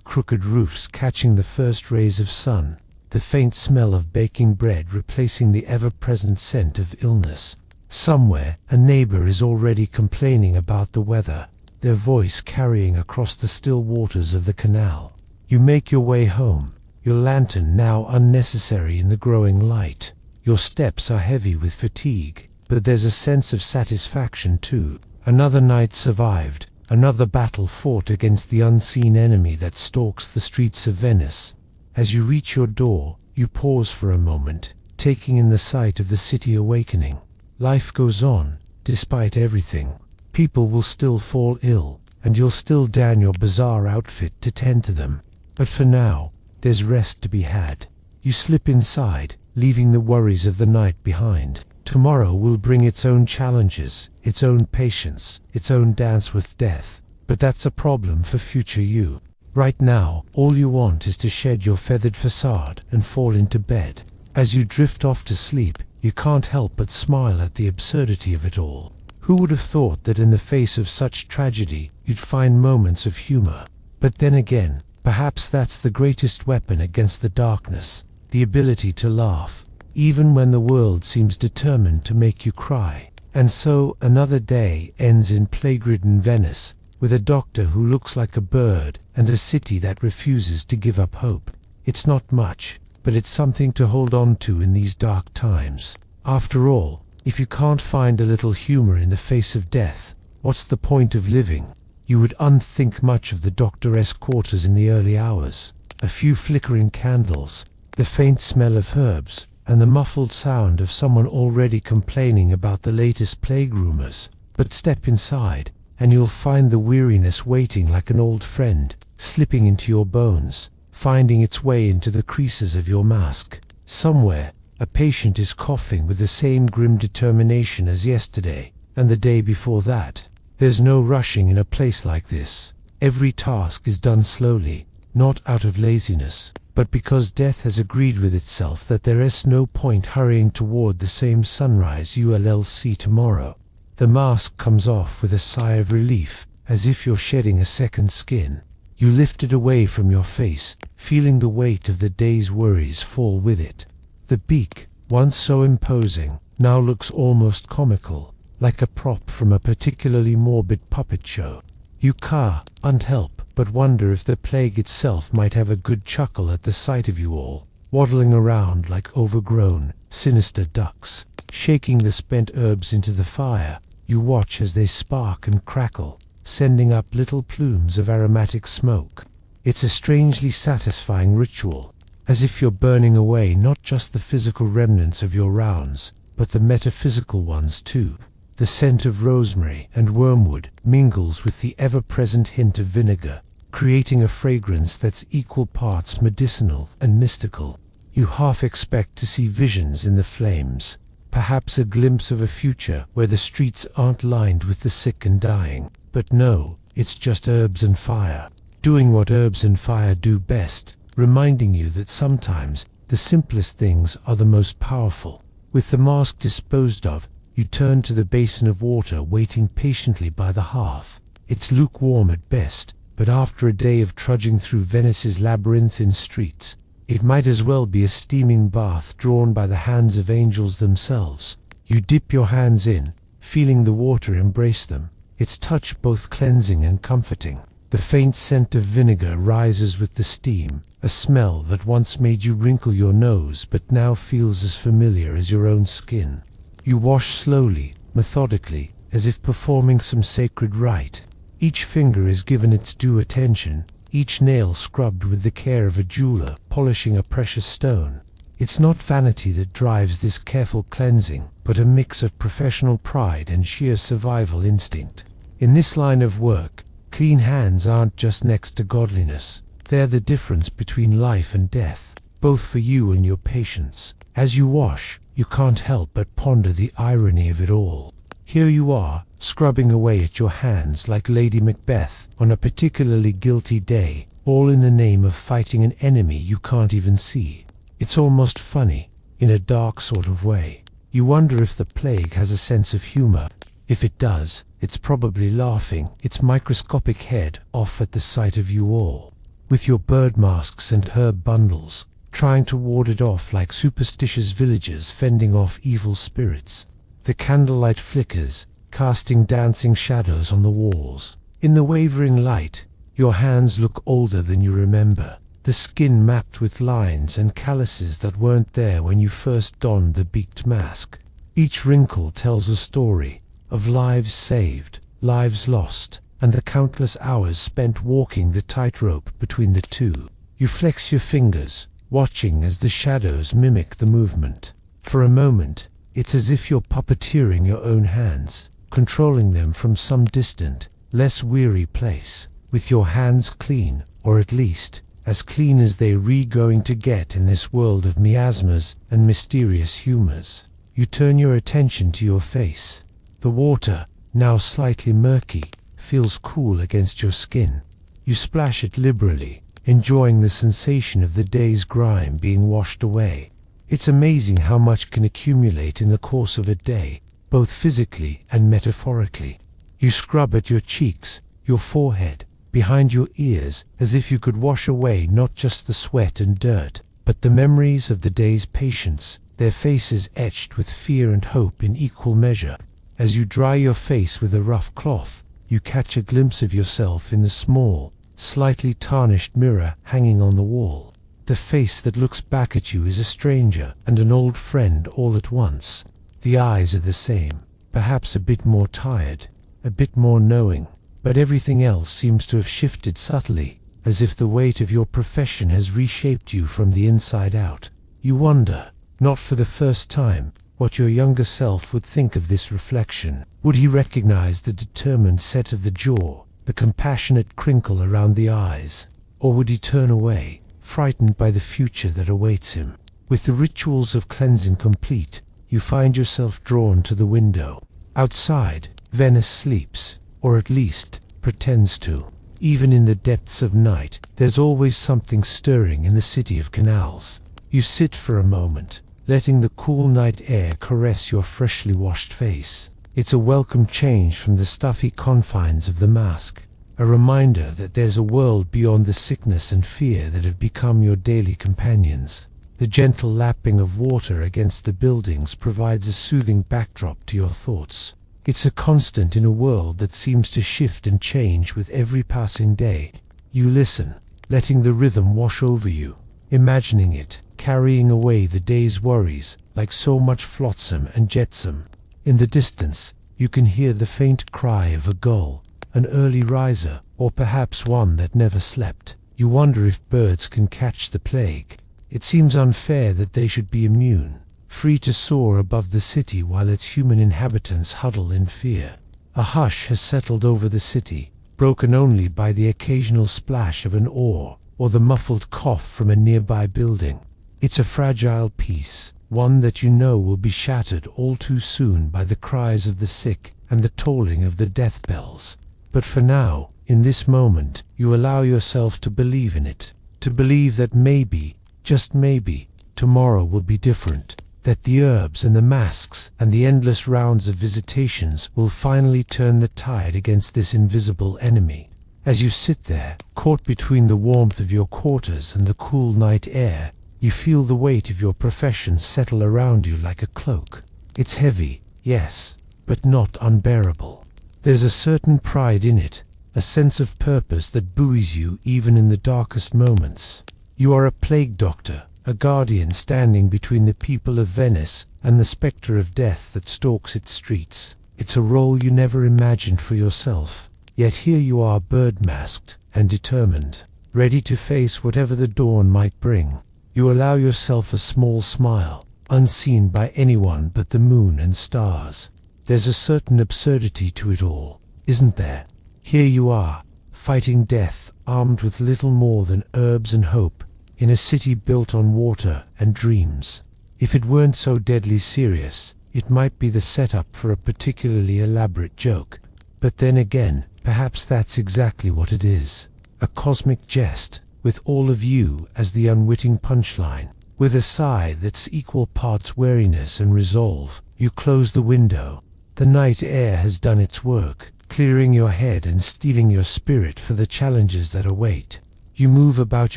crooked roofs catching the first rays of sun, the faint smell of baking bread replacing the ever-present scent of illness. Somewhere, a neighbor is already complaining about the weather, their voice carrying across the still waters of the canal. You make your way home, your lantern now unnecessary in the growing light. Your steps are heavy with fatigue, but there's a sense of satisfaction too. Another night survived, another battle fought against the unseen enemy that stalks the streets of Venice. As you reach your door, you pause for a moment, taking in the sight of the city awakening. Life goes on, despite everything. People will still fall ill, and you'll still don your bizarre outfit to tend to them. But for now, there's rest to be had. You slip inside, leaving the worries of the night behind. Tomorrow will bring its own challenges, its own patience, its own dance with death. But that's a problem for future you. Right now, all you want is to shed your feathered facade and fall into bed. As you drift off to sleep, you can't help but smile at the absurdity of it all. Who would have thought that in the face of such tragedy, you'd find moments of humor? But then again, perhaps that's the greatest weapon against the darkness, the ability to laugh, even when the world seems determined to make you cry. And so another day ends in plague-ridden Venice, with a doctor who looks like a bird and a city that refuses to give up hope. It's not much, but it's something to hold on to in these dark times. After all, if you can't find a little humor in the face of death, what's the point of living? You would unthink much of the doctor's quarters in the early hours. A few flickering candles, the faint smell of herbs, and the muffled sound of someone already complaining about the latest plague rumors. But step inside, and you'll find the weariness waiting like an old friend, slipping into your bones, finding its way into the creases of your mask. Somewhere, a patient is coughing with the same grim determination as yesterday, and the day before that. There's no rushing in a place like this. Every task is done slowly, not out of laziness, but because death has agreed with itself that there is no point hurrying toward the same sunrise you'll see tomorrow. The mask comes off with a sigh of relief, as if you're shedding a second skin. You lift it away from your face, feeling the weight of the day's worries fall with it. The beak, once so imposing, now looks almost comical, like a prop from a particularly morbid puppet show. You can't help but wonder if the plague itself might have a good chuckle at the sight of you all, waddling around like overgrown, sinister ducks. Shaking the spent herbs into the fire, you watch as they spark and crackle, sending up little plumes of aromatic smoke. It's a strangely satisfying ritual, as if you're burning away not just the physical remnants of your rounds, but the metaphysical ones too. The scent of rosemary and wormwood mingles with the ever-present hint of vinegar, creating a fragrance that's equal parts medicinal and mystical. You half expect to see visions in the flames, perhaps a glimpse of a future where the streets aren't lined with the sick and dying. But no, it's just herbs and fire, doing what herbs and fire do best, reminding you that sometimes the simplest things are the most powerful. With the mask disposed of, you turn to the basin of water waiting patiently by the hearth. It's lukewarm at best, but after a day of trudging through Venice's labyrinthine streets, it might as well be a steaming bath drawn by the hands of angels themselves. You dip your hands in, feeling the water embrace them, its touch both cleansing and comforting. The faint scent of vinegar rises with the steam, a smell that once made you wrinkle your nose but now feels as familiar as your own skin. You wash slowly, methodically, as if performing some sacred rite. Each finger is given its due attention, each nail scrubbed with the care of a jeweler polishing a precious stone. It's not vanity that drives this careful cleansing, but a mix of professional pride and sheer survival instinct. In this line of work, clean hands aren't just next to godliness, they're the difference between life and death, both for you and your patients. As you wash, you can't help but ponder the irony of it all. Here you are, scrubbing away at your hands like Lady Macbeth on a particularly guilty day, all in the name of fighting an enemy you can't even see. It's almost funny, in a dark sort of way. You wonder if the plague has a sense of humor. If it does, it's probably laughing its microscopic head off at the sight of you all, with your bird masks and herb bundles, trying to ward it off like superstitious villagers fending off evil spirits. The candlelight flickers, casting dancing shadows on the walls. In the wavering light, your hands look older than you remember, the skin mapped with lines and calluses that weren't there when you first donned the beaked mask. Each wrinkle tells a story of lives saved, lives lost, and the countless hours spent walking the tightrope between the two. You flex your fingers, watching as the shadows mimic the movement. For a moment, it's as if you're puppeteering your own hands, controlling them from some distant, less weary place, with your hands clean, or at least, as clean as they're going to get in this world of miasmas and mysterious humors. You turn your attention to your face. The water, now slightly murky, feels cool against your skin. You splash it liberally, enjoying the sensation of the day's grime being washed away. It's amazing how much can accumulate in the course of a day, both physically and metaphorically. You scrub at your cheeks, your forehead, behind your ears, as if you could wash away not just the sweat and dirt, but the memories of the day's patients, their faces etched with fear and hope in equal measure. As you dry your face with a rough cloth, you catch a glimpse of yourself in the small, slightly tarnished mirror hanging on the wall. The face that looks back at you is a stranger and an old friend all at once. The eyes are the same, perhaps a bit more tired, a bit more knowing, but everything else seems to have shifted subtly, as if the weight of your profession has reshaped you from the inside out. You wonder, not for the first time, what your younger self would think of this reflection. Would he recognize the determined set of the jaw, the compassionate crinkle around the eyes, or would he turn away, frightened by the future that awaits him? With the rituals of cleansing complete, you find yourself drawn to the window. Outside, Venice sleeps, or at least pretends to. Even in the depths of night, there's always something stirring in the city of canals. You sit for a moment, letting the cool night air caress your freshly washed face. It's a welcome change from the stuffy confines of the mask, a reminder that there's a world beyond the sickness and fear that have become your daily companions. The gentle lapping of water against the buildings provides a soothing backdrop to your thoughts. It's a constant in a world that seems to shift and change with every passing day. You listen, letting the rhythm wash over you, imagining it, carrying away the day's worries like so much flotsam and jetsam. In the distance, you can hear the faint cry of a gull, an early riser, or perhaps one that never slept. You wonder if birds can catch the plague. It seems unfair that they should be immune, free to soar above the city while its human inhabitants huddle in fear. A hush has settled over the city, broken only by the occasional splash of an oar or the muffled cough from a nearby building. It's a fragile peace, one that you know will be shattered all too soon by the cries of the sick and the tolling of the death bells. But for now, in this moment, you allow yourself to believe in it, to believe that maybe, just maybe, tomorrow will be different, that the herbs and the masks and the endless rounds of visitations will finally turn the tide against this invisible enemy. As you sit there, caught between the warmth of your quarters and the cool night air, you feel the weight of your profession settle around you like a cloak. It's heavy, yes, but not unbearable. There's a certain pride in it, a sense of purpose that buoys you even in the darkest moments. You are a plague doctor, a guardian standing between the people of Venice and the spectre of death that stalks its streets. It's a role you never imagined for yourself. Yet here you are, bird-masked and determined, ready to face whatever the dawn might bring. You allow yourself a small smile, unseen by anyone but the moon and stars. There's a certain absurdity to it all, isn't there? Here you are, fighting death, armed with little more than herbs and hope, in a city built on water and dreams. If it weren't so deadly serious, it might be the setup for a particularly elaborate joke. But then again, perhaps that's exactly what it is. A cosmic jest, with all of you as the unwitting punchline. With a sigh that's equal parts weariness and resolve, you close the window. The night air has done its work, clearing your head and steeling your spirit for the challenges that await. You move about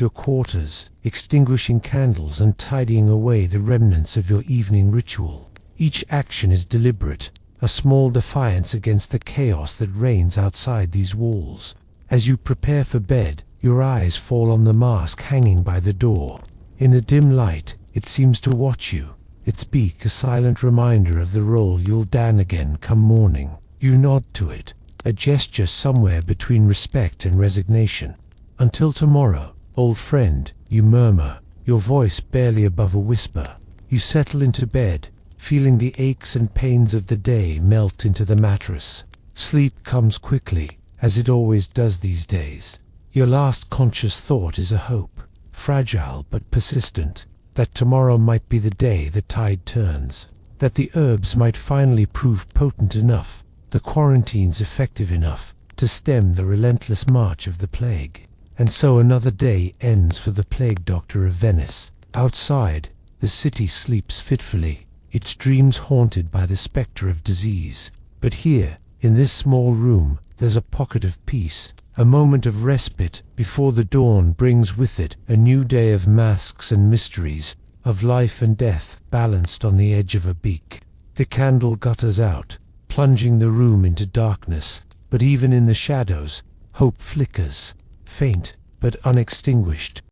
your quarters, extinguishing candles and tidying away the remnants of your evening ritual. Each action is deliberate, a small defiance against the chaos that reigns outside these walls. As you prepare for bed, your eyes fall on the mask hanging by the door. In the dim light, it seems to watch you, its beak a silent reminder of the role you'll don again come morning. You nod to it, a gesture somewhere between respect and resignation. Until tomorrow, old friend, you murmur, your voice barely above a whisper. You settle into bed, feeling the aches and pains of the day melt into the mattress. Sleep comes quickly, as it always does these days. Your last conscious thought is a hope, fragile but persistent, that tomorrow might be the day the tide turns, that the herbs might finally prove potent enough, the quarantines effective enough, to stem the relentless march of the plague. And so another day ends for the plague doctor of Venice. Outside, the city sleeps fitfully, its dreams haunted by the spectre of disease. But here, in this small room, there's a pocket of peace, a moment of respite before the dawn brings with it a new day of masks and mysteries, of life and death balanced on the edge of a beak. The candle gutters out, plunging the room into darkness, but even in the shadows, hope flickers, faint but unextinguished.